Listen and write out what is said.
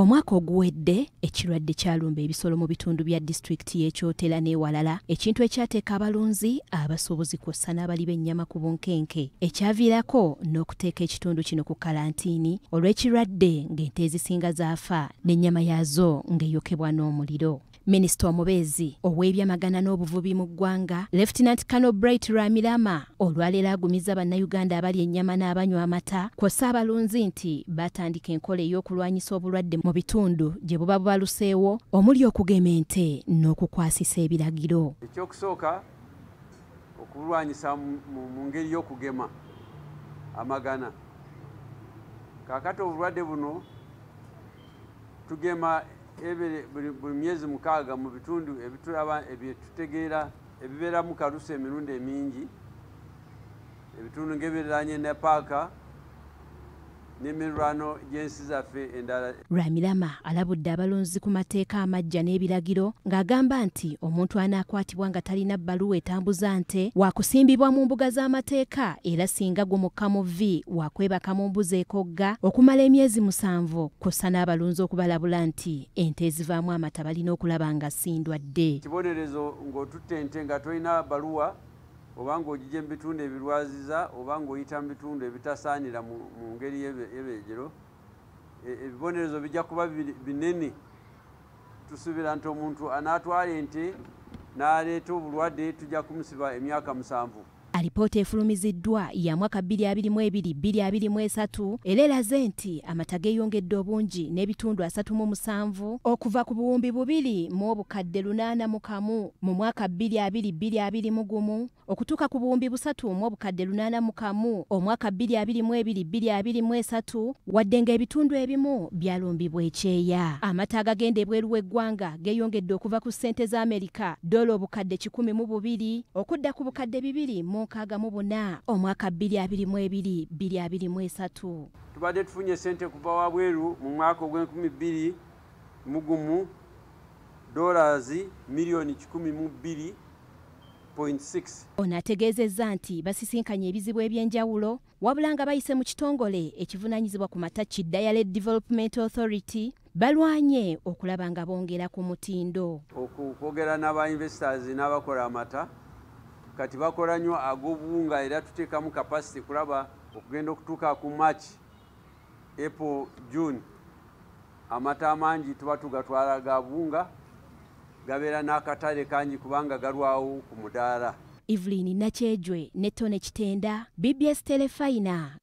Omwaka oguwedde ekirwadde kyalumba ebisolo mu bitundu bya disitulikiti y'Ekyotera n'ewalala, ekintu ekyateeka abalunzi abasuubuzi kw'ossa n'abali b'ennyama ku bunkenke, ekyaviirako n'okuteeka ekitundu kino ku kalantiini olw'ekirwadde ng'ente ezisinga zaafa n'ennyama yaazo ng'eyokebwa n'omuliro. Minisita omubeezi ow'ebyamagana n'obuvubi mu ggwanga, Lieutenant Colonel Bright Ramilama, olwaleero agumizza bannayuganda abalya ennyama n'abanywa amata kw'ossa abalunzi nti baatandika enkola ey'okulwanyisa obulwadde mu bitundu gye buba bubaluseewo omuli okugema ente n'okukwasisa ebiragiro. Ekyokusooka okulwanyisa mu ngeri y'okugema amagana. Kaakati obulwadde buno tugema buli myezi 6 mu bitundu ebyetutegeera ebibeeramu kalusu emirundi emingi, ebitundu ng'ebiriraanye ne paaka n'emiriraano gy'ensi zaffe endala. Ramilama alabudde abalunzi ku mateeka amagya n'ebiragiro ng'agamba nti omuntu anaakwatibwa nga talina bbaluwa etambuza nte waakusimbibwa mu mbuga z'amateeka era singa gumukka mu vvi waakwebaka mu mbuzi ekogga okumala emyezi 7 kw'ossa n'abalunzi okubalabula nti ente ezivaamu amata balina okulaba nga sindwadde. Kibonerezo ng'otutte ente nga tolina bbaluwa oba ng'ogijja mu bitundu ebirwaziza oba ng'oyita mu bitundu ebitasaanira mu ngeri y'ebyegero, ebibonerezo bijja kuba binene. Tusuubira nti omuntu anaatwala ente n'aleeta obulwadde tujja kumusiba emyaka 7. Alipoota efulumiziddwa ya mwaka 2022-2023 era eraze nti amata geeyongedde obungi n'ebitundu 37 okuva ku buwumbi 2,841 mu mwaka 2021 okutuuka ku buwumbi 3,841 omwaka 2022-2023 wadde ng'ebitundu ebimu byalumbibwa ekyeya. Amata agagenda ebweru w'eggwanga geeyongedde okuva ku ssente za Amerika $1,200 okudda ku bukadde 2,604 omwaka 2022-2023. Tubadde tufunye ssente kuva wabweru mu mwaka ogw'2021 $1,200,000. Ono ategeezezza nti basisinkanye ebizibu eby'enjawulo wabula nga bayise mu kitongole ekivunaanyizibwa ku mata Ggwanga Development Authority balwanye okulaba nga bongera ku mutindo. Okwogera n'aba-investors n'abakola amata kati bakola nnyo ag'obuwunga era tuteekamu capacity kulaba okugenda okutuuka ku March, April, June amata amangi tuba tugatwala ga buwunga gabeera n'akatale kangi kubanga galwawo ku mudaala. Evelyn Nakyejwe ne Tone Kitenda, BBS Telefina,